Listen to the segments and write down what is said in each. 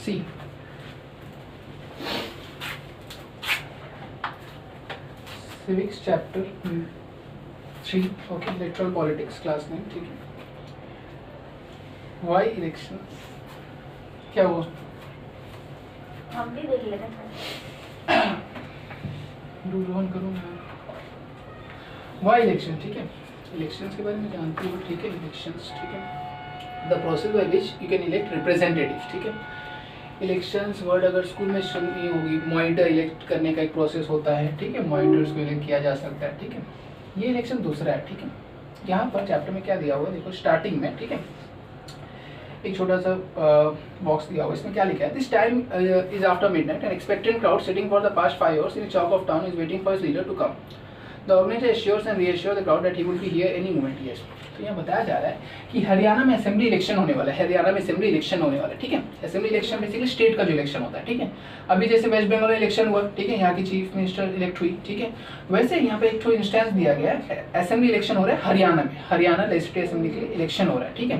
सी, civics chapter 3, okay, electoral politics class 9, ठीक है। Y election, क्या हुआ? हम भी देख लेते हैं। रूल ऑन करूँ मैं। वाई इलेक्शन, ठीक है, इलेक्शंस के बारे में जानती हो, ठीक है, इलेक्शंस, ठीक है, the process by which you can elect representative, ठीक है। इलेक्शंस वर्ड अगर स्कूल में सुनी होगी, मॉनिटर इलेक्ट करने का एक प्रोसेस होता है, ठीक है, मॉनिटर्स को इलेक्ट किया जा सकता है, ठीक है। ये इलेक्शन दूसरा है, ठीक है। यहाँ पर चैप्टर में क्या दिया हुआ है देखो, स्टार्टिंग में, ठीक है, एक छोटा सा बॉक्स दिया हुआ है, इसमें क्या लिखा है, this time is after midnight and expectant crowd sitting for the past 5 hours in chowk of town is waiting for his leader to come. The organizer assures and reassure the crowd that he will be here any moment. Yes, तो यहाँ बताया जा रहा है कि हरियाणा में assembly election होने वाला है, हरियाणा में असेंबली इलेक्शन होने वाला है, ठीक है। असेंबली इलेक्शन बेसिकली स्टेट का जो इलेक्शन होता है, ठीक है। अभी जैसे वेस्ट बंगाल में इलेक्शन हुआ, ठीक है, यहाँ की चीफ मिनिस्टर इलेक्ट हुई, ठीक है, वैसे यहाँ पे एक तो इंस्टेंस दिया गया है, असेंबली इलेक्शन हो रहा है हरियाणा में, हरियाणा लेजिस्लेटिव असेंबली के लिए इलेक्शन हो रहा है, ठीक है।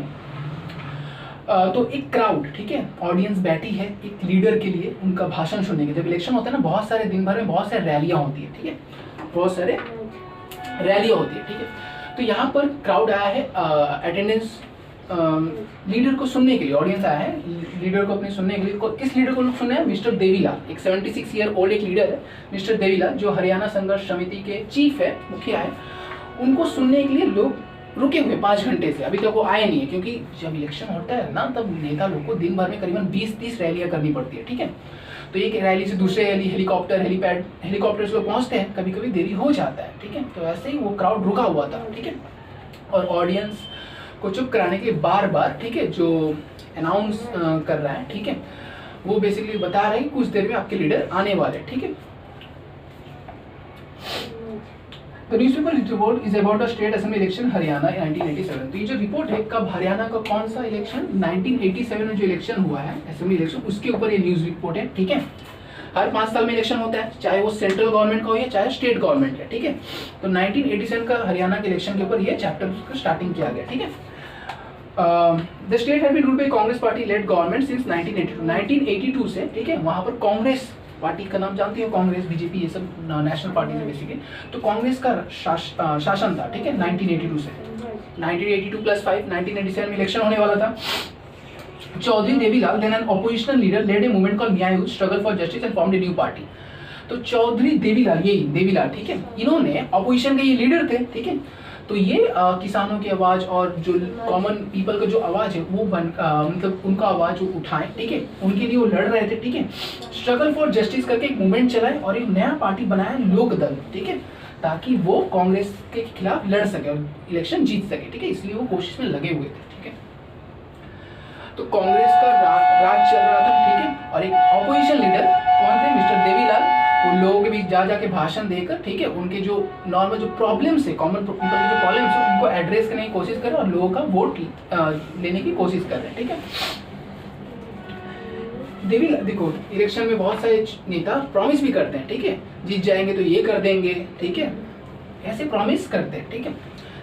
तो एक क्राउड, ठीक है, ऑडियंस बैठी है एक लीडर के लिए उनका भाषण सुनने के। जब इलेक्शन होता है ना, बहुत सारे दिन भर में बहुत सारी रैलियां होती है, ठीक है, बहुत सारे रैलियां होती है, ठीक है। तो यहाँ पर क्राउड आया है अटेंडेंस लीडर को सुनने के लिए, ऑडियंस आया है लीडर को अपने सुनने के लिए। किस लीडर को लोग सुन रहे हैं? मिस्टर देवीलाल, एक 76 ईयर ओल्ड एक लीडर है, मिस्टर देवीलाल, जो हरियाणा संघर्ष समिति के चीफ है, मुखिया है। उनको सुनने के लिए लोग रुके हुए 5 घंटे से, अभी तक वो आए नहीं है, क्योंकि जब इलेक्शन होता है ना, तब नेता लोग को दिन भर में करीबन 20-30 रैलियां करनी पड़ती है, ठीक है। तो एक रैली से दूसरे रैली, हेलीकॉप्टर, हेलीपैड, हेलीकॉप्टर से लोग पहुंचते हैं, कभी कभी देरी हो जाता है, ठीक है। तो ऐसे ही वो क्राउड रुका हुआ था, ठीक है, और ऑडियंस को चुप कराने के लिए बार बार, ठीक है, जो अनाउंस कर रहा है, ठीक है, वो बेसिकली बता रहे हैं कुछ देर में आपके लीडर आने वाले, ठीक है। The newspaper report is about a state assembly election Haryana 1987। तो ये जो रिपोर्ट है, कब हरियाणा का कौन सा इलेक्शन, 1987 में जो इलेक्शन हुआ है असेंबली इलेक्शन, उसके ऊपर ये न्यूज रिपोर्ट है, ठीक है। हर 5 साल में इलेक्शन होता है, चाहे वो सेंट्रल गवर्नमेंट का हो या चाहे स्टेट गवर्नमेंट का, ठीक है। तो 1987 का हरियाणा के इलेक्शन के ऊपर ये चैप्टर का स्टार्टिंग किया गया, ठीक है। The state had been ruled by Congress party led government since 1982 से, ठीक है। वहां पर कांग्रेस पार्टी का नाम जानती हो, कांग्रेस, बीजेपी, ये सब नेशनल पार्टी है बेसिकली। तो कांग्रेस का शासन था, ठीक है, 1982 से। 1982 + 5 1997 में इलेक्शन होने वाला था। Chaudhary Devilal, then an oppositional leader, led a movement called Nyay struggle for justice and formed a new party. तो चौधरी देवीलाल, यही देवीलाल, ठीक है, इन्होंने ऑपोजिशन के ये लीडर थे, ठीक है। तो ये किसानों की आवाज और जो कॉमन पीपल का जो आवाज है वो मतलब उनका आवाज वो उठाएं, ठीक है, उनके लिए वो लड़ रहे थे, ठीक है। स्ट्रगल फॉर जस्टिस करके एक मूवमेंट चलाए और एक नया पार्टी बनाया, लोक दल, ठीक है, ताकि वो कांग्रेस के खिलाफ लड़ सके और इलेक्शन जीत सके, ठीक है। इसलिए वो कोशिश में लगे हुए थे, ठीक है। तो कांग्रेस का राज चल रहा था, ठीक है, और एक ऑपोजिशन लीडर कौन थे? मिस्टर देवीलाल। उन लोगों के बीच जा जाके भाषण देकर, ठीक है, उनके जो नॉर्मल जो प्रॉब्लम्स है, कॉमन पीपल के जो प्रॉब्लम्स है, उनको एड्रेस करने की कोशिश कर रहे हैं और लोगों का वोट लेने की कोशिश कर रहे हैं, ठीक है। देवीलाल, देखो इलेक्शन में बहुत सारे नेता प्रॉमिस भी करते हैं, ठीक है, जीत जाएंगे तो ये कर देंगे, ठीक है, ऐसे प्रॉमिस करते हैं, ठीक है।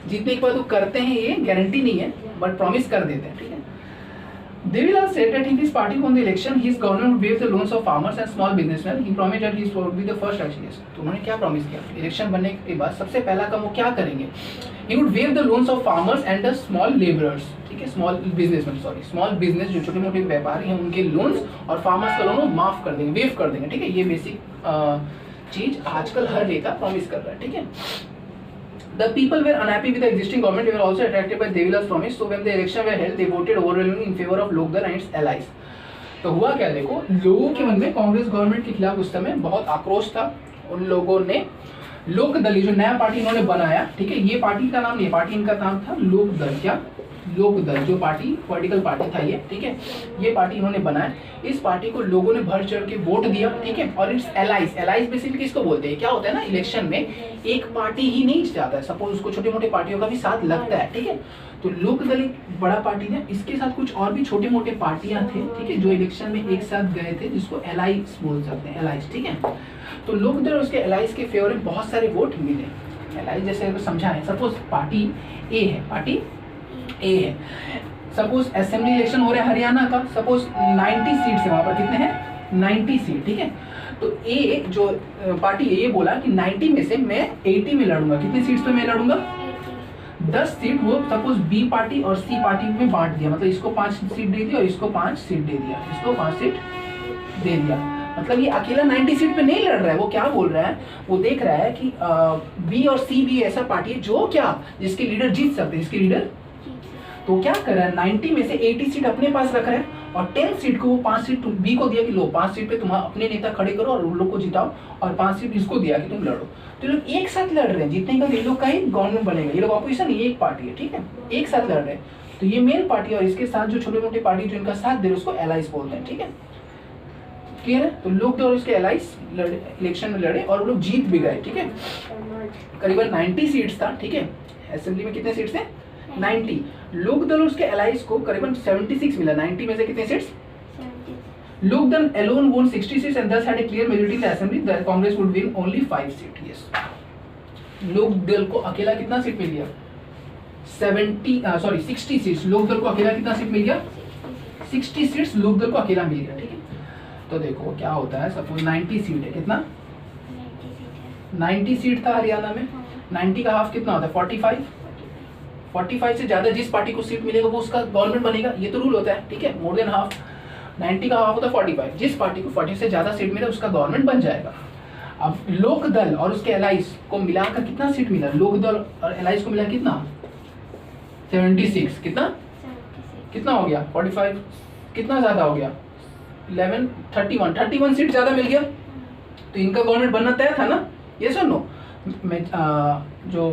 जीतने के बाद वो करते हैं, ये गारंटी नहीं है, बट प्रॉमिस कर देते हैं, ठीक है। Devilal said that if his party won the election, his government would waive the loans of farmers and small businessmen. He promised that he would be the first action. तो उन्होंने क्या promise किया? Election बनने के बाद सबसे पहला काम वो क्या करेंगे? He would waive the loans of farmers and the small laborers. ठीक है, small businessmen, sorry, small business जो छोटे मोटे व्यापारी हैं उनके लोन्स और फार्मर्स का लोन वो माफ कर देंगे, वेव कर देंगे, ठीक है। ये बेसिक चीज आजकल हर नेता प्रॉमिस कर रहा है, ठीक है। The people were unhappy with the existing government. They were also attracted by Devilal's promise. So when the election were held, they voted overwhelmingly in favor of Lok Dal and its allies. तो हुआ क्या, देखो लोगों के मन में Congress government के खिलाफ उस समय बहुत आक्रोश था। उन लोगों ने लोक दल, जो नया पार्टी इन्होंने बनाया, ठीक है, ये पार्टी का नाम, ये पार्टी इनका नाम था लोक दल। क्या? लोक दल, जो पार्टी पॉलिटिकल पार्टी था ये, ठीक है, ये पार्टी इन्होंने बनाया। इस पार्टी को लोगों ने बढ़ चढ़ के वोट दिया, ठीक है। और इट्स एलाइज, एलाइज बेसिकली किसको बोलते हैं? क्या होता है ना, इलेक्शन में एक पार्टी ही नहीं जाता है, सपोज उसको छोटे मोटे पार्टियों का भी साथ लगता है, ठीक है। तो लोक दल एक बड़ा पार्टी है, इसके साथ कुछ और भी छोटे मोटे पार्टियां थे, ठीक है, जो इलेक्शन में एक साथ गए थे, जिसको एलाइज बोल सकते हैं, एलाइज, ठीक है। तो लोक दल उसके एलाइज के फेवर में बहुत सारे वोट मिले। एलाइज जैसे समझाएं, सपोज पार्टी ए है, पार्टी ए है, सपोज असेंबली इलेक्शन हो रहा है हरियाणा का, सपोज 90 सीट्स है वहाँ पर, कितने हैं 90 सीट, ठीक है। तो ए जो पार्टी है ये बोला कि 90 में से मैं 80 में लड़ूंगा, कितनी सीट्स पे मैं लड़ूंगा 10 सीट, वो सपोज बी पार्टी और सी पार्टी में बांट दिया, मतलब इसको 5 सीट दे दिया और इसको 5 सीट दे दिया, इसको 5 सीट दे दिया। मतलब ये अकेला 90 सीट पे नहीं लड़ रहा है, वो क्या बोल रहा है, वो देख रहा है कि बी और सी भी ऐसा पार्टी है जो क्या जिसके लीडर जीत सकते हैं, इसके लीडर। तो क्या कर रहा है 90 में से 80 सीट अपने पास रख रहा है और 10 सीट को वो 5 सीट बी को दिया कि लो 5 सीट पे तुम अपने नेता खड़े करो और उन लोग को जिताओ, और 5 सीट इसको दिया कि तुम लड़ो। तो लोग एक साथ लड़ रहे हैं, जितने का ये लोग का ही गवर्नमेंट बनेगा, ये लोग ऑपोजिशन, ये एक पार्टी है, ठीक है, एक साथ लड़ रहे हैं। तो ये मेन पार्टी और इसके साथ जो छोटे मोटे पार्टी जो इनका साथ दे रहे उसको एलाइज बोलते हैं, ठीक है, क्लियर है। तो लोग दल और इसके एलाइज इलेक्शन में लड़े और वो लोग जीत भी गए, ठीक है। करीबन 90 सीट्स था, ठीक है, असेंबली में कितने सीट्स थे 90, लोक दल और उसके एलाइज को करीबन 76 मिला, 90 में से कितने सीट्स, लोक दल alone won 60 seats and thus had a clear majority in the assembly. The Congress would win only 5 seats. Yes. लोक दल को अकेला कितना सीट मिल गया 60 सीट्स, लोक दल को अकेला कितना सीट मिल गया 60 सीट्स लोक दल को अकेला मिल गया, ठीक है। तो देखो क्या होता है, सपोज 90 सीट है, कितना 90 सीट था हरियाणा में, 90 का हाफ कितना होता है 45 से ज्यादा जिस पार्टी को सीट मिलेगा वो उसका गवर्नमेंट बनेगा, ये तो रूल होता है, ठीक है। मोर देन हाफ, 90 का हाफ होता है 45, जिस पार्टी को 40 से ज्यादा सीट मिले उसका गवर्नमेंट बन जाएगा। अब लोक दल और उसके एलाइज को मिलाकर कितना सीट मिला, लोक दल और एलाइज को मिला कितना 76, कितना हो गया 45, कितना ज्यादा हो गया 11 31 सीट ज्यादा मिल गया, तो इनका गवर्नमेंट बनना तय था ना, ये सुन लो। मैं जो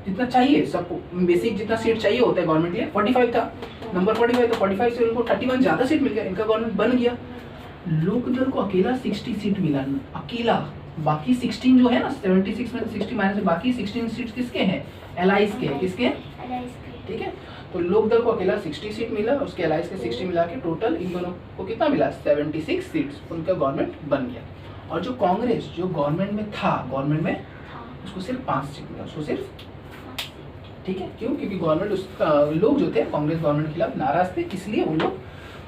जितना चाहिए सब बेसिक जितना सीट चाहिए होता है गवर्नमेंट के लिए 45 था, नंबर 45, तो 45 से उनको 31 ज्यादा सीट मिल गया, इनका गवर्नमेंट बन गया। लोक दल को अकेला 60 सीट मिला, अकेला, बाकी 16 जो है ना 76 में 60 माइनस बाकी 16 सीट किसके हैं एलाइज के, किसके, ठीक है। तो लोक दल को अकेला 60 सीट मिला, उसके एलाइज के 60 मिला के टोटल इन दोनों को कितना मिला 76 सीट्स, उनका गवर्नमेंट बन गया। और जो कांग्रेस जो गवर्नमेंट में था, गवर्नमेंट में उसको सिर्फ 5 सीट मिला, उसको सिर्फ, ठीक है, क्यों, क्योंकि गवर्नमेंट उसका लोग जो थे कांग्रेस गवर्नमेंट के खिलाफ नाराज थे, इसलिए उन लोग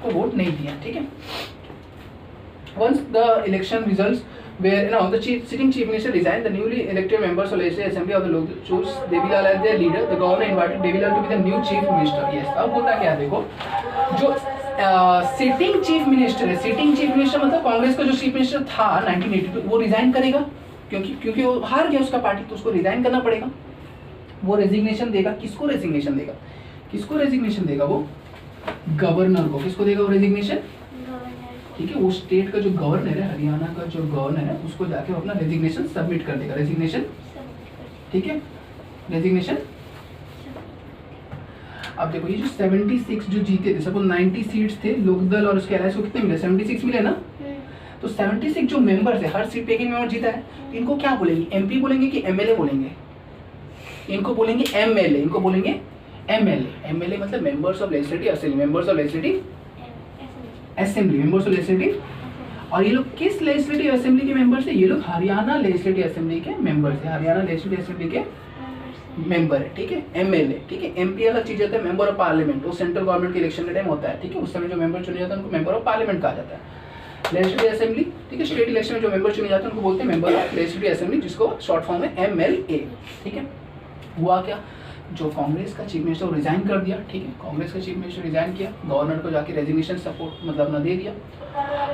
को वोट नहीं दिया, ठीक है। Once the election results were now the sitting chief minister resigned, the newly elected members of the legislative assembly of the Lok chose Devilal as their leader. The government invited Devilal to be the new chief minister. Yes, अब होता क्या देखो, जो sitting chief minister है, sitting chief minister मतलब कांग्रेस का जो chief minister था 1982 वो रिजाइन करेगा, क्योंकि वो हार गया उसका पार्टी, तो उसको रिजाइन करना पड़ेगा। वो रेजिग्नेशन देगा, किसको रेजिग्नेशन देगा, किसको रेजिग्नेशन देगा, वो गवर्नर को, किसको देगा वो रेजिग्नेशन, ठीक है, वो स्टेट का जो गवर्नर है, हरियाणा का जो गवर्नर है उसको जाके अपना रेजिग्नेशन सबमिट कर देगा, रेजिग्नेशन, ठीक है, रेजिग्नेशन। अब देखो ये जो 76 जो जीते थे, सपोज 90 सीट्स थे, लोकदल और उसके एलायंस को कितने मिले 76 मिले ना, तो 76 जो मेंबर्स है, हर सीट पे एक मेंबर जीता है, इनको क्या बोलेंगे, एमपी बोलेंगे कि एमएलए बोलेंगे, इनको बोलेंगे एमएलए, इनको बोलेंगे एमएलए, एमएलए मतलब members of legislative assembly, members of legislative assembly, members of legislative. और ये लोग किस लेजिस्लेटिव असेंबली के मेंबर्स है, ये लोग हरियाणा लेजिस्लेटिव असेंबली के मेंबर्स है, हरियाणा लेजिस्लेटिव असेंबली के मेंबर है, ठीक है, एमएलए, ठीक है। एमपी अलग चीज होता है, मेंबर ऑफ पार्लियामेंट, वो सेंट्रल गवर्नमेंट के इलेक्शन के टाइम होता है, ठीक है, उस समय जो मेंबर चुने जाते हैं उनको मेंबर ऑफ पार्लियामेंट कहा जाता है। लेजिस्लेटिव असेंबली, ठीक है, स्टेट इलेक्शन में जो मेंबर चुने जाते हैं उनको बोलते हैं मेंबर ऑफ लेजिस्लेटिव असेंबली, जिसको शॉर्ट फॉर्म है एमएलए, ठीक है। हुआ क्या, जो कांग्रेस का चीफ मिनिस्टर रिजाइन कर दिया, ठीक है, कांग्रेस का चीफ मिनिस्टर रिजाइन किया, गवर्नर को जाके रेजिग्नेशन सपोर्ट मतलब अपना दे दिया।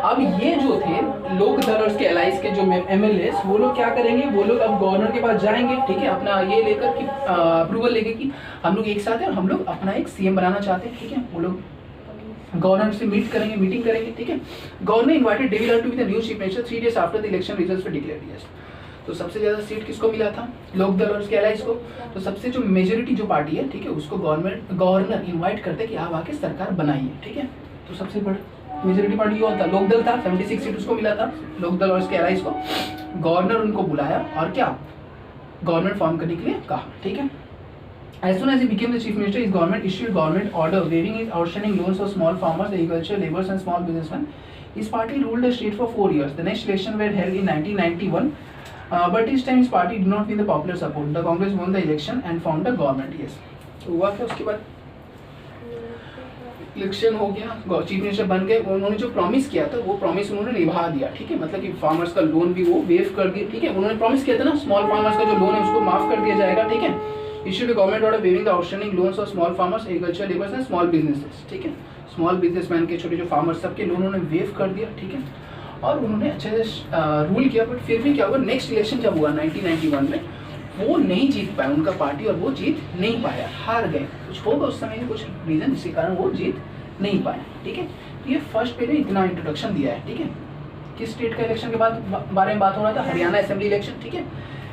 अब ये जो थे लोक दल और उसके एलाइज के जो एमएलए वो लोग क्या करेंगे, वो लोग अब गवर्नर के पास जाएंगे, ठीक है, अपना ये लेकर कि अप्रूवल लेके कि हम लोग एक साथ हैं और हम लोग अपना एक सीएम बनाना चाहते हैं, ठीक है। वो लोग गवर्नर से मीटिंग करेंगे, ठीक है। Governor invited devil to be the new chief minister 3 days after the election results were declared. Yes, तो सबसे ज्यादा सीट किसको मिला था, लोक दल और उसके एलाइज को। तो सबसे जो मेजोरिटी जो पार्टी है, ठीक है, उसको गवर्नर इनवाइट करते कि आप आके सरकार बनाइए, ठीक है। तो सबसे बड़ा मेजोरिटी पार्टी कौन था, लोक दल था, 76 सीट उसको मिला था, लोक दल और उसके एलाइज को। गवर्नर उनको बुलाया और क्या गवर्नमेंट फॉर्म करने के लिए कहा, ठीक है। As soon as he became the chief minister, his government issued government order waiving his outstanding loans for small farmers, agriculture laborers and small businessmen. His party ruled the state for 4 years. The next election were held in 1991. But this time his party did not win the popular support. The Congress won the election and formed a government. Yes. तो हुआ क्या उसके बाद, election हो गया, chief minister बन गए, उन्होंने जो प्रॉमिस किया था वो प्रॉमिस उन्होंने निभा दिया, ठीक है। मतलब कि फार्मर्स का लोन भी वो वेव कर दिया, ठीक है। उन्होंने प्रॉमिस किया था ना, स्मॉल फार्मर्स का जो लोन है उसको माफ कर दिया जाएगा, ठीक है। Issued government order waiving the outstanding loans of small farmers, agriculture labours and small businesses, ठीक है। स्मॉल बिजनेसमैन के, छोटे जो फार्मर्स, सबके लोन उन्होंने वेव कर दिया, ठीक है। और उन्होंने अच्छे से रूल किया। बट फिर भी क्या हुआ, नेक्स्ट इलेक्शन जब हुआ 1991 में, वो नहीं जीत पाया उनका पार्टी, और वो जीत नहीं पाया, हार गए। कुछ होगा उस समय कुछ रीजन जिसके कारण वो जीत नहीं पाया, ठीक है। तो ये फर्स्ट पे इतना इंट्रोडक्शन दिया है, ठीक है। किस स्टेट का इलेक्शन के बारे में बात हो रहा था, हरियाणा असेंबली इलेक्शन, ठीक है।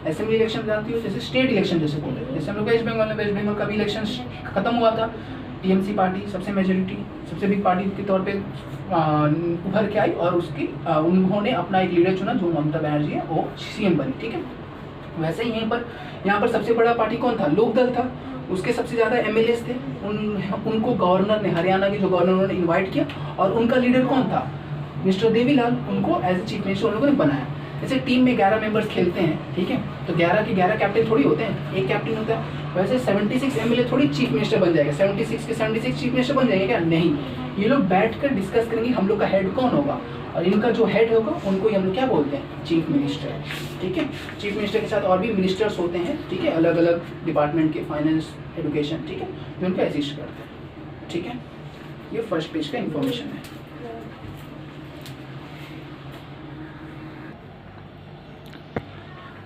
असेंबली इलेक्शन जानती हो, जैसे स्टेट इलेक्शन जैसे बोल रहे हैं, जैसे हम लोग वेस्ट बंगाल में, वेस्ट बंगाल का भी इलेक्शन खत्म हुआ था, टीएमसी पार्टी सबसे मेजोरिटी, सबसे बिग पार्टी के तौर पे उभर के आई, और उसकी उन्होंने अपना एक लीडर चुना जो ममता बनर्जी है, वो सीएम बनी, ठीक है। वैसे ही यहाँ पर सबसे बड़ा पार्टी कौन था, लोकदल था, उसके सबसे ज़्यादा एमएलएस थे। उनको गवर्नर ने, हरियाणा के जो गवर्नर, उन्होंने इन्वाइट किया, और उनका लीडर कौन था, मिस्टर देवीलाल, उनको एज ए चीफ मिनिस्टर उन लोगों ने बनाया। जैसे टीम में 11 मेंबर्स खेलते हैं, ठीक है, तो 11 के 11 कैप्टन थोड़ी होते हैं, एक कैप्टन होता है। वैसे 76 एमएलए थोड़ी चीफ मिनिस्टर बन जाएगा, 76 के 76 चीफ मिनिस्टर बन जाएंगे क्या, नहीं। ये लोग बैठ कर डिस्कस करेंगे हम लोग का हेड कौन होगा, और इनका जो हेड होगा उनको ही हम लोग क्या बोलते हैं, चीफ मिनिस्टर, ठीक है। चीफ मिनिस्टर के साथ और भी मिनिस्टर्स होते हैं, ठीक है, अलग अलग डिपार्टमेंट के, फाइनेंस, एजुकेशन, ठीक है, जो उनको असिस्ट करते हैं, ठीक है। ये फर्स्ट पेज का इंफॉर्मेशन है।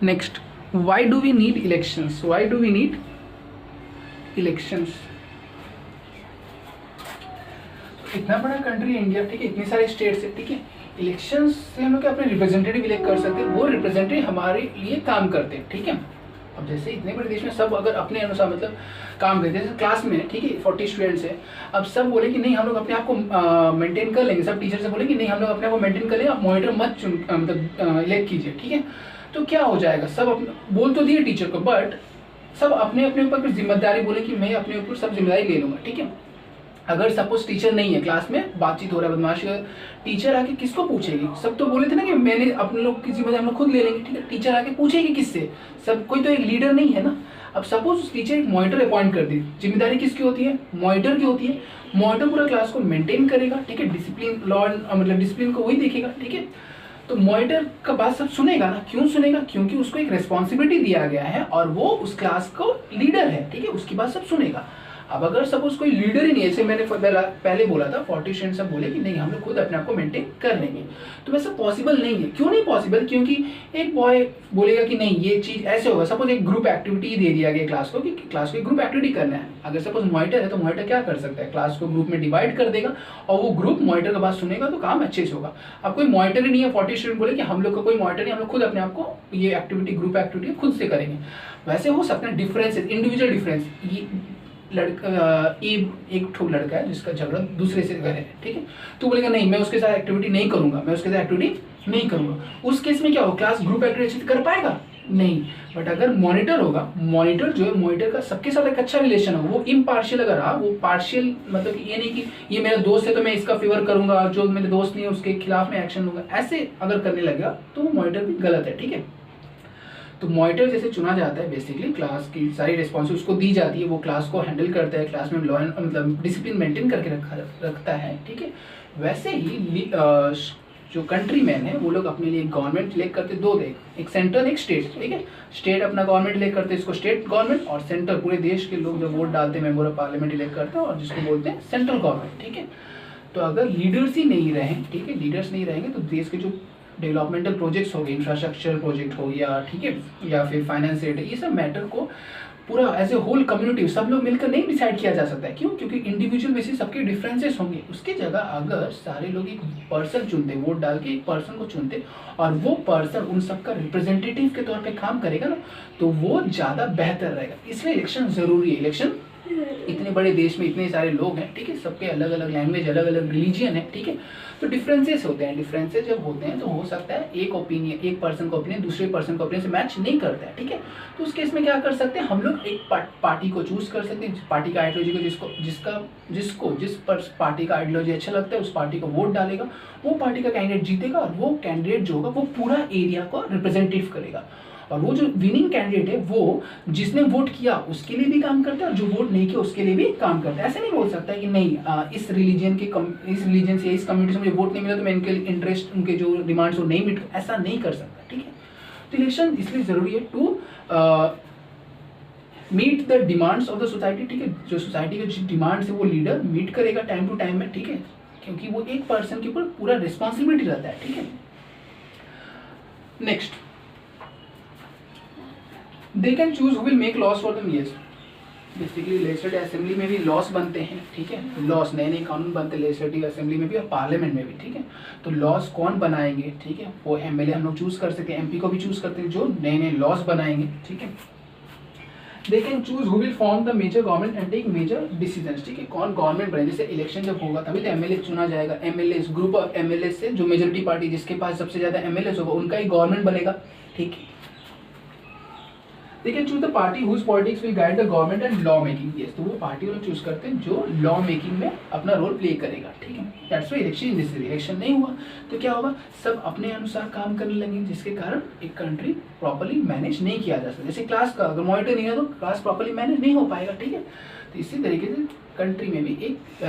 Next, why do we need elections, why do we need elections. इतना बड़ा कंट्री है इंडिया, ठीक है, इतने सारे स्टेट्स है, ठीक है। इलेक्शंस से हम लोग अपने रिप्रेजेंटेटिव इलेक्ट कर सकते हैं, वो रिप्रेजेंटेटिव हमारे लिए काम करते हैं, ठीक है। अब जैसे इतने बड़े देश में सब अगर अपने अनुसार मतलब काम करते हैं, जैसे क्लास में, ठीक है, 40 स्टूडेंट्स है, अब सब बोले कि नहीं हम लोग अपने आप को मेंटेन कर लेंगे, सब टीचर से बोले कि नहीं हम लोग अपने आप को मेंटेन कर लेंगे, आप मॉनिटर मत मतलब इलेक्ट कीजिए, ठीक है। तो क्या हो जाएगा, सब बोल तो दिए टीचर को, बट सब अपने अपने ऊपर फिर जिम्मेदारी बोले कि मैं अपने ऊपर सब जिम्मेदारी ले लूंगा, ठीक है। अगर सपोज टीचर नहीं है, क्लास में बातचीत हो रहा है, बदमाशी, टीचर आके किसको पूछेगी, सब तो बोले थे ना कि मैंने अपने लोग की जिम्मेदारी हम लोग खुद ले लेंगे, ठीक है। टीचर आके पूछेगी किससे, सब कोई तो एक लीडर नहीं है ना। अब सपोज टीचर एक मॉनिटर अपॉइंट कर दी, जिम्मेदारी किसकी होती है, मॉनिटर की होती है। मॉनिटर पूरा क्लास को मेंटेन करेगा, ठीक है, डिसिप्लिन, लॉ मतलब डिसिप्लिन को वही देखेगा, ठीक है। तो मॉनिटर का बात सब सुनेगा ना, क्यों सुनेगा, क्योंकि उसको एक रिस्पॉन्सिबिलिटी दिया गया है और वो उस क्लास को लीडर है, ठीक है, उसकी बात सब सुनेगा। अब अगर सपोज कोई लीडर ही नहीं है, जैसे मैंने पहले बोला था 40 स्टूडेंट सब बोले कि नहीं हम लोग खुद अपने आप को मेंटेन कर लेंगे, तो वैसा पॉसिबल नहीं है। क्यों नहीं पॉसिबल, क्योंकि एक बॉय बोलेगा कि नहीं ये चीज ऐसे होगा। सपोज एक ग्रुप एक्टिविटी दे दिया गया क्लास को कि क्लास को एक ग्रुप एक्टिविटी करना है, अगर सपोज मॉनिटर है तो मॉनिटर क्या कर सकता है, क्लास को ग्रुप में डिवाइड कर देगा और वो ग्रुप मॉनिटर का बात सुनेगा तो काम अच्छे से होगा। अब कोई मॉनिटर ही नहीं है, 40 स्टूडेंट बोले कि हम लोग का कोई मॉनिटर नहीं, हम लोग खुद अपने आप को ये एक्टिविटी, ग्रुप एक्टिविटी खुद से करेंगे, वैसे हो सकते हैं डिफरेंसेस, इंडिविजुअल डिफरेंस। एक ठो लड़का है जिसका झगड़ा दूसरे से घर है, ठीक है, तो बोलेगा नहीं मैं उसके साथ एक्टिविटी नहीं करूंगा, मैं उसके साथ एक्टिविटी नहीं करूंगा। उस केस में क्या होगा, क्लास ग्रुप एक्टिविटी कर पाएगा नहीं। बट अगर मॉनिटर होगा, मॉनिटर जो है, मॉनिटर का सबके साथ एक अच्छा रिलेशन होगा, वो इम्पार्शियल अगर रहा, वो पार्शियल मतलब ये नहीं कि ये मेरा दोस्त है तो मैं इसका फेवर करूंगा, जो मेरे दोस्त नहीं है उसके खिलाफ में एक्शन लूंगा, ऐसे अगर करने लगेगा तो वो मॉनिटर भी गलत है, ठीक है। तो मॉनिटर जैसे चुना जाता है, बेसिकली क्लास की सारी रिस्पॉन्सिबिलिटी उसको दी जाती है, वो क्लास को हैंडल करता है, क्लास में लॉ मतलब डिसिप्लिन मेंटेन करके रखता है, ठीक है। वैसे ही जो कंट्री मैन है वो लोग अपने लिए गवर्नमेंट इलेक्ट करते, दो देख, एक सेंट्रल एक स्टेट, ठीक है। स्टेट अपना गवर्नमेंट इलेक्ट करते हैं, इसको स्टेट गवर्नमेंट, और सेंटर पूरे देश के लोग जो वोट डालते हैं मेंबर ऑफ पार्लियामेंट इलेक्ट करते हैं, और जिसको बोलते हैं सेंट्रल गवर्नमेंट, ठीक है। तो अगर लीडर्स ही नहीं रहे, ठीक है, लीडर्स नहीं रहेंगे तो देश के जो डेवलपमेंटल प्रोजेक्ट्स हो गए, इंफ्रास्ट्रक्चर प्रोजेक्ट हो गया, ठीक है, या फिर फाइनेंस रेट, ये सब मैटर को पूरा एज ए होल कम्युनिटी सब लोग मिलकर नहीं डिसाइड किया जा सकता है। क्यों, क्योंकि इंडिविजुअल बेसिस सबके डिफरेंसेस होंगे। उसकी जगह अगर सारे लोग एक पर्सन चुनते, वोट डाल के एक पर्सन को चुनते, और वो पर्सन उन सबका रिप्रेजेंटेटिव के तौर पे काम करेगा ना, तो वो ज़्यादा बेहतर रहेगा। इसलिए इलेक्शन ज़रूरी है। इलेक्शन, इतने बड़े देश में इतने सारे लोग हैं, ठीक है, सबके अलग अलग लैंग्वेज, अलग अलग रिलीजियन है, ठीक है, तो डिफरेंसेस होते हैं। डिफरेंसेस जब होते हैं तो हो सकता है एक ओपिनियन, एक पर्सन का ओपिनियन दूसरे पर्सन का ओपिनियन से मैच नहीं करता है, ठीक है। तो उस केस में क्या कर सकते हैं हम लोग, एक पार्टी को चूज कर सकते हैं, पार्टी का आइडियोलॉजी को, जिसको जिस पार्टी का आइडियोलॉजी अच्छा लगता है उस पार्टी को वोट डालेगा, वो पार्टी का कैंडिडेट जीतेगा, और वो कैंडिडेट जो होगा वो पूरा एरिया को रिप्रेजेंटेटिव करेगा। और वो जो विनिंग कैंडिडेट है वो जिसने वोट किया उसके लिए भी काम करता है और जो वोट नहीं किया उसके लिए भी काम करता है। ऐसे नहीं बोल सकता है कि नहीं इस रिलीजन से इस कम्युनिटी से मुझे वोट नहीं मिला तो मैं इनके इंटरेस्ट उनके जो डिमांड्स वो नहीं मीट, ऐसा नहीं कर सकता, ठीक है। तो इलेक्शन इसलिए जरूरी है to meet the demands of the society, ठीक है। जो सोसाइटी के जो डिमांड्स है वो लीडर मीट करेगा टाइम टू टाइम में, ठीक है, क्योंकि वो एक पर्सन के ऊपर पूरा रिस्पॉन्सिबिलिटी रहता है, ठीक है। Next, they can choose who will make loss for them. Yes, basically legislative assembly में भी लॉस बनते हैं, ठीक है, लॉस नए नए कानून बनते हैं लेजिस्लेटिव असेंबली में भी और पार्लियामेंट में भी, ठीक है। तो लॉस कौन बनाएंगे, ठीक है, वो एमएलए हम लोग चूज कर सकते हैं, एमपी को भी चूज करते हैं जो नए नए लॉस बनाएंगे, ठीक है। They can choose who will form the major government and take major decisions, ठीक है, कौन गवर्नमेंट बने। जैसे इलेक्शन जब होगा तभी तो एमएलए चुना जाएगा, एमएलए ग्रुप ऑफ एमएलए से जो मेजोरिटी पार्टी जिसके पास सबसे ज्यादा एमएलए होगा उनका ही गवर्नमेंट बनेगा, ठीक है। They can choose the party whose politics will guide the government and law making. Yes, तो वो पार्टी वो लोग चूज करते हैं जो लॉ मेकिंग में अपना रोल प्ले करेगा, ठीक है। That's why election necessary. Election नहीं हुआ तो क्या होगा, सब अपने अनुसार काम करने लगेंगे जिसके कारण एक कंट्री प्रॉपर्ली मैनेज नहीं किया जा सकता। जैसे क्लास का अगर मॉनिटर नहीं है तो क्लास प्रॉपर्ली मैनेज नहीं हो पाएगा, ठीक है। तो इसी तरीके से कंट्री में भी एक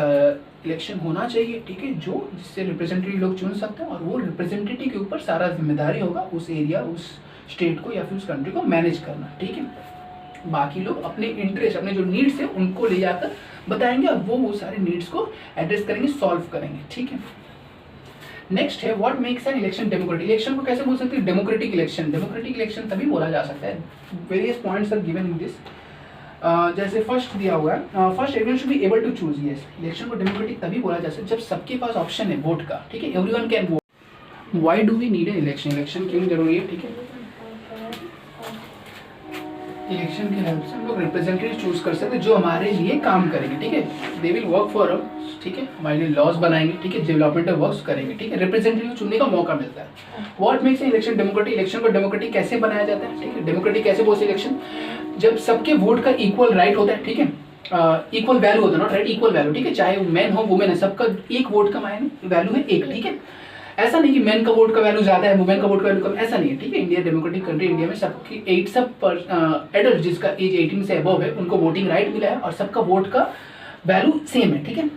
इलेक्शन होना चाहिए, ठीक है, जो जिससे रिप्रेजेंटेटिव लोग चुन सकते हैं और वो रिप्रेजेंटेटिव के ऊपर सारा जिम्मेदारी होगा उस एरिया उस स्टेट को या फिर उस कंट्री को मैनेज करना, ठीक है। बाकी लोग अपने इंटरेस्ट अपने जो नीड्स है उनको ले जाकर बताएंगे और वो सारे नीड्स को एड्रेस करेंगे, सॉल्व करेंगे, ठीक है। नेक्स्ट है what makes an election democratic. Election को कैसे बोल सकते हैं डेमोक्रेटिक इलेक्शन। डेमोक्रेटिक इलेक्शन तभी बोला जा सकता है, various points are given in this. जैसे फर्स्ट दिया हुआ है, first everyone should be able to choose. Yes, election को डेमोक्रेटिक तभी बोला जा सकता है जब सबके पास ऑप्शन है वोट का, ठीक है, everyone can vote. Why do we need an election, election क्यों जरूरी है, ठीक है। इलेक्शन की हेल्प से हम लोग रिप्रेजेंटेटिव चूज कर सकते हैं जो हमारे लिए काम करेंगे, ठीक है, they will work for us, ठीक है, हमारे लिए लॉस बनाएंगे, ठीक है, डेवलपमेंटल वर्क्स करेंगे, ठीक है, रिप्रेजेंटेटिव चुनने का मौका मिलता है। What makes an election democratic, election को डेमोक्रेटिक कैसे बनाया जाता है, ठीक है, डेमोक्रेटिक कैसे बोलते हैं इलेक्शन, जब सबके वोट का इक्वल राइट होता है, ठीक है, इक्वल वैल्यू होता है, नॉट राइट, इक्वल वैल्यू, ठीक है, चाहे मैन हो वुमेन है, सबका एक वोट का मायने वैल्यू है एक, ठीक है। ऐसा नहीं कि मैन का वोट का वैल्यू ज्यादा है वुमेन का वोट का वैल्यू कम, ऐसा नहीं है, ठीक है। इंडिया डेमोक्रेटिक कंट्री, इंडिया में सबकी सब एडल्ट जिसका एज 18 से अबव है उनको वोटिंग राइट मिला है और सबका वोट का वैल्यू सेम है, ठीक है।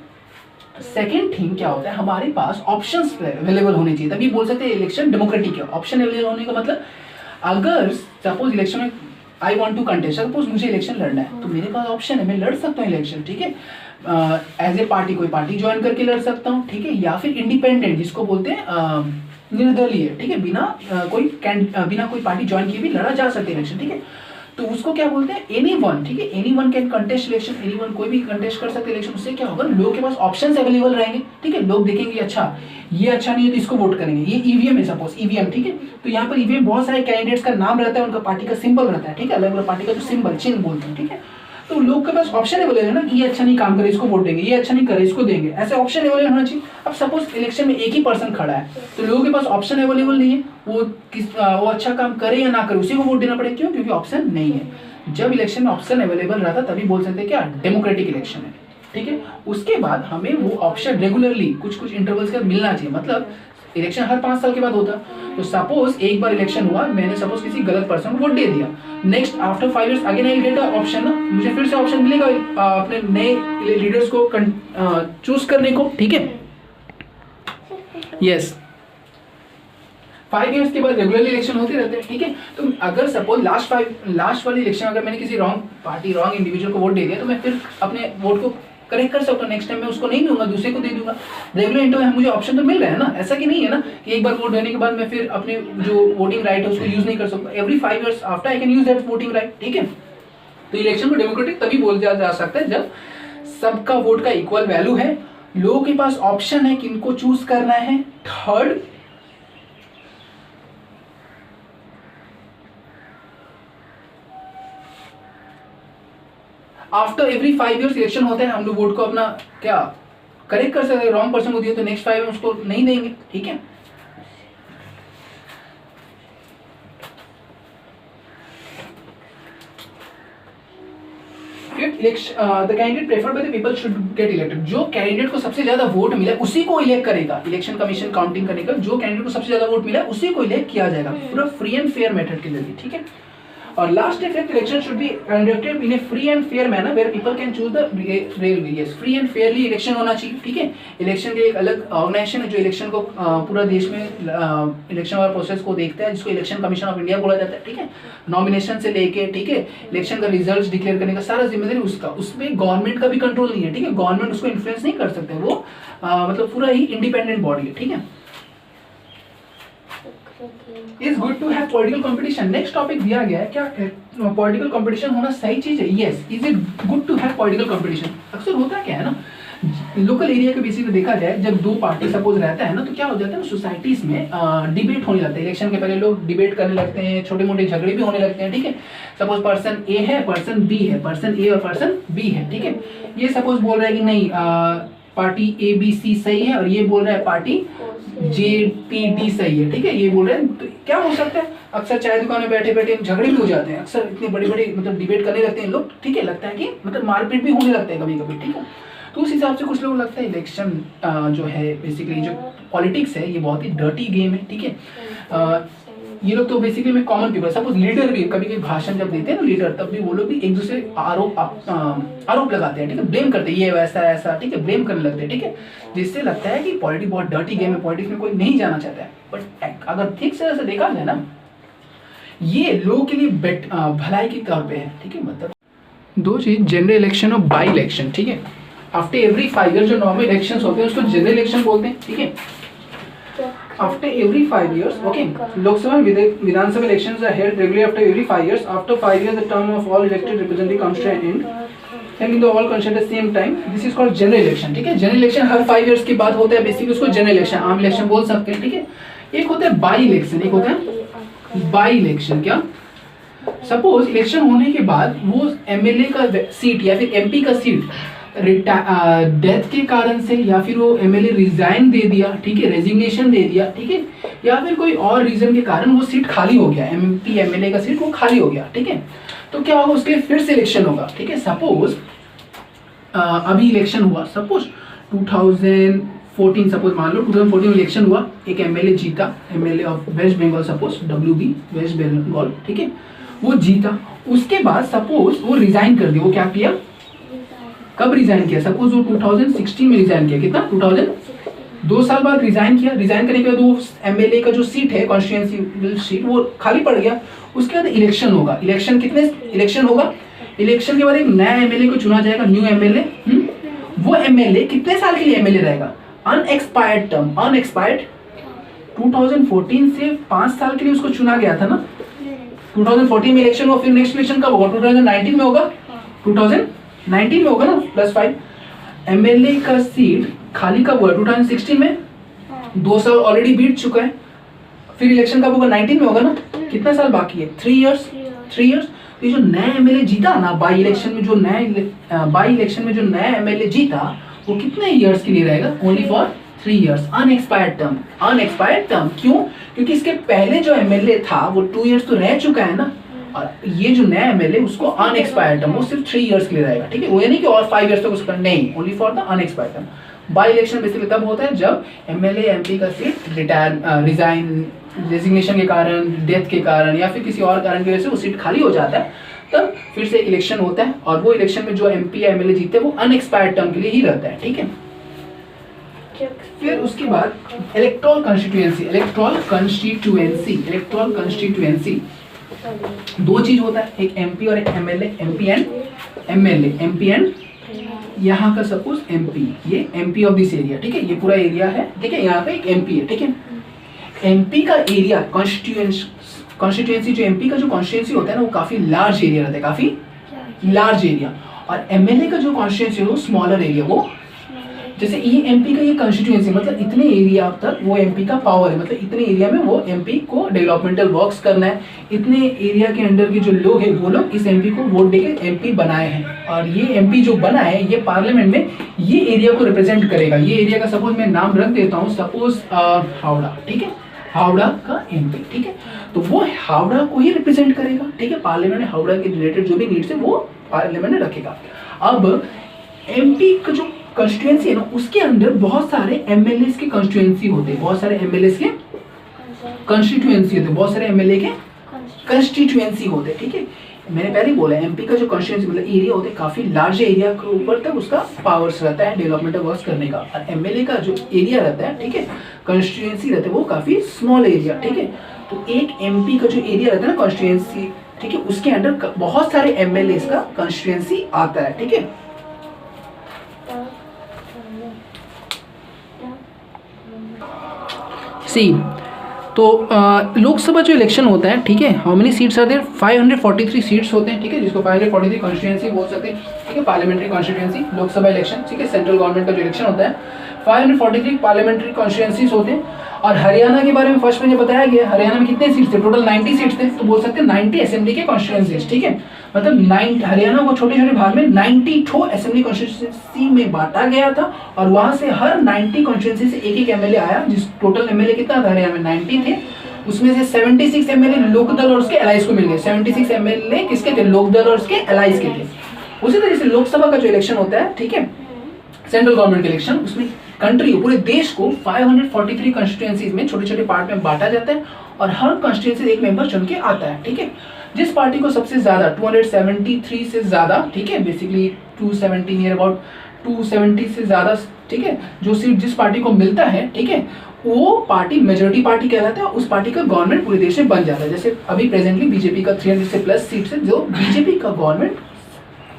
सेकेंड थिंग क्या होता है, हमारे पास ऑप्शंस अवेलेबल होने चाहिए तभी बोल सकते हैं इलेक्शन डेमोक्रेटिक है। ऑप्शन अवेलेबल होने का मतलब अगर सपोज इलेक्शन में I want to contest, suppose मुझे इलेक्शन लड़ना है तो मेरे पास ऑप्शन है, मैं लड़ सकता हूँ इलेक्शन, ठीक है, एज ए पार्टी कोई पार्टी ज्वाइन करके लड़ सकता हूँ, ठीक है, या फिर इंडिपेंडेंट जिसको बोलते हैं निर्दलीय, ठीक है, बिना कोई पार्टी ज्वाइन किए भी लड़ा जा सकता है इलेक्शन, ठीक है। तो उसको क्या बोलते हैं एनीवन, ठीक है, anyone can contest election, anyone कोई भी कंटेस्ट कर सकते हैं इलेक्शन। उससे क्या होगा, लोगों के पास ऑप्शंस अवेलेबल रहेंगे, ठीक है, लोग देखेंगे अच्छा ये अच्छा नहीं है तो इसको वोट करेंगे। ये ईवीएम है सपोज, ईवीएम, ठीक है, तो यहाँ पर ईवीएम बहुत सारे कैंडिडेट्स का नाम रहता है, उनका पार्टी का सिंबल रहता है, ठीक है, अलग अलग पार्टी का जो सिंबल चिन्ह बोलते हैं, ठीक है। तो लोग के पास ऑप्शन अवेलेबल है ना कि ये अच्छा नहीं काम करे इसको वोट देंगे, ये अच्छा नहीं करे इसको देंगे, ऐसे ऑप्शन अवेलेबल होना चाहिए। अब सपोज इलेक्शन में एक ही पर्सन खड़ा है तो लोगों के पास ऑप्शन अवेलेबल नहीं है, वो अच्छा काम करे या ना करे उसी को वोट देना पड़ेगा, क्यों, क्योंकि ऑप्शन नहीं है। जब इलेक्शन में ऑप्शन अवेलेबल रहता तभी बोल सकते हैं क्या डेमोक्रेटिक इलेक्शन है, ठीक है। उसके बाद हमें वो ऑप्शन रेगुलरली कुछ इंटरवल्स का मिलना चाहिए, मतलब इलेक्शन हर 5 साल के बाद होता है। तो सपोज एक बार इलेक्शन हुआ, मैंने सपोज किसी गलत पर्सन को वोट दे दिया, next after 5 years again I will get a option, ना मुझे फिर से ऑप्शन मिलेगा अपने नए लीडर्स को चूज करने को, ठीक है। यस, 5 years के बाद रेगुलरली इलेक्शन होते रहते हैं, ठीक है। तो अगर सपोज लास्ट वाली इलेक्शन अगर मैंने किसी रॉन्ग पार्टी रॉन्ग इंडिविजुअल को वोट दे दिया तो मैं फिर अपने वोट को करेक्ट कर सकता हूँ, नेक्स्ट टाइम मैं उसको नहीं दूंगा, दूसरे को दे दूंगा। रेगुलर इंटरवल मुझे ऑप्शन तो मिल रहा है ना, ऐसा कि नहीं है ना कि एक बार वोट देने के बाद मैं फिर अपने जो वोटिंग राइट है उसको यूज नहीं कर सकता। Every 5 years after I can use that voting right, ठीक है। तो इलेक्शन को डेमोक्रेटिक तभी बोला जा सकता है जब सबका वोट का इक्वल वैल्यू है, लोगों के पास ऑप्शन है किनको चूज करना है। Third, after every 5 years election होता है, हम लोग वोट को अपना क्या करेक्ट कर सकते हैं, रॉन्ग पर्सन को दिया तो नेक्स्ट 5 years उसको नहीं देंगे, ठीक है। फिर election the candidate preferred by the people should get elected. जो कैंडिडेट को सबसे ज्यादा वोट मिला उसी को इलेक्ट करेगा। इलेक्शन कमीशन काउंटिंग करने का जो कैंडिडेट को सबसे ज्यादा वोट मिला उसी को इलेक्ट किया जाएगा, पूरा फ्री एंड फेयर मेथड के जरिए, ठीक है। और last effect, election should be conducted in a free and fair manner where people can choose the rail. Yes, free and fairly election होना चाहिए, ठीक है। इलेक्शन के एक अलग ऑर्गेनाइजेशन है जो इलेक्शन को पूरा देश में इलेक्शन वाला प्रोसेस को देखता है, जिसको इलेक्शन कमीशन ऑफ इंडिया बोला जाता है, ठीक है। नॉमिनेशन से लेके, ठीक है, इलेक्शन का रिजल्ट डिक्लेयर करने का सारा जिम्मेदारी उसका, उसमें गवर्नमेंट का भी कंट्रोल नहीं है, ठीक है। गवर्नमेंट उसको इन्फ्लुएंस नहीं कर सकते, वो मतलब पूरा ही इंडिपेंडेंट बॉडी है, ठीक है। Is good to have political competition। Next topic दिया गया है, क्या पॉलिटिकल कंपटीशन होना सही चीज है? Yes, is it good to have political competition? अक्सर होता क्या है ना, लोकल एरिया के बेसिस पे देखा जाए, जब दो पार्टी सपोज रहता है ना, तो क्या हो जाता है ना, सोसाइटीज में डिबेट होने लगता है। इलेक्शन के पहले लोग डिबेट करने लगते हैं, छोटे मोटे झगड़े भी होने लगते हैं, ठीक है। सपोज पर्सन ए है, पर्सन बी है, पर्सन ए और पर्सन बी है, ठीक है। ये सपोज बोल रहा है कि नहीं पार्टी ए बी सी सही है, और ये बोल रहा है पार्टी जे पी डी सही है, ठीक है। ये बोल रहे हैं, तो क्या हो सकता है, अक्सर चाय दुकान में बैठे बैठे झगड़े भी हो जाते हैं, अक्सर इतने बड़े बड़े मतलब डिबेट करने लगते हैं लोग, ठीक है। लगता है कि मतलब मारपीट भी होने लगता है कभी कभी, ठीक है। तो उस हिसाब से कुछ लोग लगता है इलेक्शन जो है बेसिकली जो पॉलिटिक्स है ये बहुत ही डर्टी गेम है, ठीक है। ये लोग तो बेसिकली में कॉमन पीपल, सपोज लीडर भी कभी कभी भाषण जब देते हैं ना लीडर, तब भी वो लोग भी एक दूसरे आरोप लगाते हैं, ठीक है, ब्लेम करते हैं, ये वैसा ऐसा, ठीक है, ब्लेम करने लगते हैं, ठीक है। जिससे लगता है कि पॉलिटिक्स बहुत डर्टी गेम है, पॉलिटिक्स में कोई नहीं जाना चाहता है। बट अगर ठीक से ऐसा देखा जाए ना, ये लोगों के लिए भलाई के तौर पे है, ठीक है। मतलब दो चीज, जनरल इलेक्शन और बाई इलेक्शन, ठीक है। आफ्टर एवरी 5 ईयर जो नॉर्मल इलेक्शन होते हैं उसको जनरल इलेक्शन बोलते हैं, ठीक है। After every 5 years, okay, Lok Sabha and Vidhan Sabha elections are held regularly after every 5 years. After 5 years, the term of all elected representatives comes to an end. And in the all constituted at the same time, this is called general election, ठीक है। General election हर 5 years के बाद होता है, basically उसको general election, आम election बोल सकते हैं, ठीक है। एक होता है बाई इलेक्शन, एक होता है बाई इलेक्शन। क्या, सपोज इलेक्शन होने के बाद वो एमएलए का सीट या फिर एमपी का सीट डेथ के कारण से, या फिर वो एमएलए रिजाइन दे दिया, ठीक है, रेजिग्नेशन दे दिया, ठीक है, या फिर कोई और रीजन के कारण वो सीट खाली हो गया, एमपी एमएलए का सीट वो खाली हो गया, ठीक है। तो क्या होगा, उसके फिर से इलेक्शन होगा, ठीक है। सपोज अभी इलेक्शन हुआ, सपोज 2014, सपोज मान लो 2014 में इलेक्शन हुआ, एक एमएलए जीता, MLA of West Bengal, suppose WB West Bengal, ठीक है, वो जीता। उसके बाद सपोज वो रिजाइन कर दिया, वो क्या किया, कब रिजाइन किया, सपोज वो 2016 में रिजाइन किया, कितना 2 साल बाद रिजाइन किया। रिजाइन करने के बाद वो एमएलए का जो सीट है, कॉन्स्टिट्यूएंसी सीट, वो खाली पड़ गया। उसके बाद इलेक्शन होगा, इलेक्शन कितने इलेक्शन होगा, इलेक्शन के बाद एक नया एमएलए को चुना जाएगा, न्यू एमएलए। वो एमएलए कितने साल के लिए एमएलए रहेगा, अनएक्सपायर्ड टर्म, अनएक्सपायर्ड। 2014 से 5 साल के लिए उसको चुना गया था ना, 2014 में इलेक्शन हुआ, फिर नेक्स्ट इलेक्शन कब होगा, 2019 में होगा, 2019 में होगा ना, +5। एमएलए का सीट खाली कब हुआ, 2016 में, 2 साल ऑलरेडी बीत चुका है। फिर इलेक्शन कब होगा, 19 में होगा ना, कितना साल बाकी है, 3 इयर्स। 3 इयर्स। तो जो नया एमएलए जीता ना बाई इलेक्शन में, जो नया एमएलए जीता, वो कितने इयर्स के लिए रहेगा, only for 3 years, unexpired term. Unexpired term क्यों, क्योंकि इसके पहले जो एमएलए था वो 2 इयर्स तो रह चुका है ना, और ये जो नया एमएलए उसको अनएक्सपायर्ड टर्म, वो सिर्फ 3 इयर्स के लिए रहेगा, ठीक है। वो ये नहीं कि और 5 इयर्स तक उसका, नहीं, only for the unexpired term. By election basically तब होता है जब एमएलए एमपी का सीट रिजाइन, रेजिग्नेशन के कारण, डेथ के कारण, या फिर किसी और कारण की वजह से वो सीट खाली हो जाता है, तब फिर से इलेक्शन होता है। और वो इलेक्शन में जो एमपी या एमएलए जीतते हैं वो अनएक्सपायर्ड टर्म के लिए ही रहता है, ठीक है। फिर उसके बाद इलेक्टोरल कॉन्स्टिट्यूएंसी, दो चीज होता है, एक एमपी और एक एमएलए, एमपी एंड यहाँ का सपोज एमपी, ये एमपी ऑफ दिस एरिया, ठीक है, ये पूरा एरिया है, ठीक है, यहाँ पे एक एमपी है, ठीक है। एमपी का एरिया कॉन्स्टिट्यूएंसी, जो एमपी का जो कॉन्स्टिट्यूएंसी होता है ना, वो काफी लार्ज एरिया रहता है, काफी लार्ज एरिया। और एमएलए का जो कॉन्स्टिट्यूएंसी है वो स्मॉलर एरिया, वो जैसे ये एमपी का ये कॉन्स्टिट्यूएंसी, मतलब इतने एरिया तक वो एमपी का पावर है, मतलब इतने एरिया में वो एमपी को डेवलपमेंटल वर्क्स करना है। इतने एरिया के अंडर के जो लोग हैं वो लोग इस एमपी को वोट देके एमपी बनाए हैं, और ये एमपी जो बना है ये पार्लियामेंट में ये एरिया को रिप्रेजेंट करेगा। ये एरिया का सपोज मैं नाम रख देता हूँ, सपोज हावड़ा, ठीक है, हावड़ा का एमपी, ठीक है, तो वो हावड़ा को ही रिप्रेजेंट करेगा, ठीक है। पार्लियामेंट में हावड़ा के रिलेटेड जो भी नीड्स है वो पार्लियामेंट में रखेगा। अब एमपी का जो कॉन्स्टिट्यूएंसी है ना, उसके अंदर बहुत सारे एमएलए के कॉन्स्टिट्यूएंसी होते हैं, बहुत सारे एमएलए के कॉन्स्टिट्यूएंसी होते हैं, बहुत सारे एमएलए के कॉन्स्टिट्यूएंसी होते हैं, ठीक है। मैंने पहले ही बोला एमपी का जो कॉन्स्टिट्यूएंसी मतलब एरिया होता है, काफी लार्ज एरिया के ऊपर तक उसका पावर्स रहता है डेवलपमेंट वर्क करने का, और एमएलए का जो एरिया रहता है, ठीक है, कॉन्स्टिट्यूएंसी रहता है वो काफी स्मॉल एरिया, ठीक है। तो एक एमपी का जो एरिया रहता है ना कॉन्स्टिट्यूएंसी, ठीक है, उसके अंडर बहुत सारे एमएलए का कॉन्स्टिट्यूएंसी आता है, ठीक है। सी तो लोकसभा जो इलेक्शन होता है, ठीक है, how many seats are there, 543 seats होते हैं, ठीक है, जिसको 543 कॉन्स्टिट्यूएंसी बोल सकते हैं, ठीक है, पार्लियामेंट्री कॉन्स्टिट्यूएंसी, लोकसभा इलेक्शन, ठीक है, सेंट्रल गवर्नमेंट का जो इलेक्शन होता है, 543 पार्लियामेंट्री कॉन्स्टिट्यूएंसीज होते हैं। और हरियाणा के बारे में फर्स्ट में बताया गया, हरियाणा में कितने सीट्स थे, टोटल 90 सीट्स थे, तो बोल सकते हैं 90 असेंबली के कॉन्स्टिट्यूएंसीज, ठीक है, मतलब 9 हरियाणा को छोटे छोटे भाग में 92 असेंबली कॉन्स्टिट्यूएंसी में बांटा गया था, और वहां से हर 90 कॉन्स्टिट्यूएंसी से एक एक एमएलए आया, जिस टोटल एमएलए कितना था हरियाणा में 90 थे, उसमें से 76 एमएलए लोकदल और उसके एलाइज को मिल गए। 76 एमएलए किसके थे, लोकदल और उसके एलाइज के थे। उसी तरह से लोकसभा का जो इलेक्शन होता है, ठीक है, सेंट्रल गवर्नमेंट के इलेक्शन, उसमें कंट्री पूरे देश को 543 कॉन्स्टिट्यूएंसीज में छोटे छोटे पार्ट में बांटा जाता है, और हर कॉन्स्टिट्यूएंसी एक मेंबर चुन के आता है, ठीक है। जिस पार्टी को सबसे ज्यादा 273 से ज्यादा, ठीक है, बेसिकली 270 नियर अबाउट 270 से ज्यादा, ठीक है, जो सीट जिस पार्टी को मिलता है, ठीक है, वो पार्टी मेजोरिटी पार्टी कहलाता है, उस पार्टी का गवर्नमेंट पूरे देश में बन जाता है। जैसे अभी प्रेजेंटली बीजेपी का 300 से प्लस सीट्स है, जो बीजेपी का गवर्नमेंट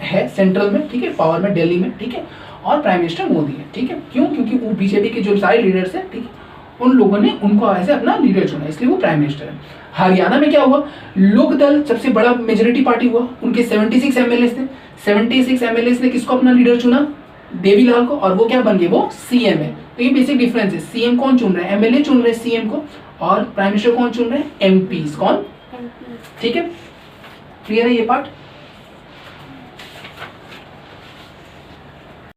है सेंट्रल में, ठीक है, पावर में दिल्ली में, ठीक है, और प्राइम मिनिस्टर मोदी है, ठीक है। क्यों? क्योंकि वो बीजेपी के जो सारे लीडर्स हैं, ठीक है, उन लोगों ने उनको ऐसे अपना लीडर चुना, इसलिए वो प्राइम मिनिस्टर है। हरियाणा में क्या हुआ, लोकदल सबसे बड़ा मेजोरिटी पार्टी हुआ, उनके 76 एमएलए थे, 76 एमएलए ने किसको अपना लीडर चुना, देवीलाल को, और वो क्या बन गए, वो सीएम है। तो ये बेसिक डिफरेंस है, सीएम कौन चुन रहे हैं, एमएलए चुन रहे हैं सीएम को, और प्राइम मिनिस्टर कौन चुन रहे हैं, एमपीज, कौन, ठीक है, क्लियर है ये पार्ट।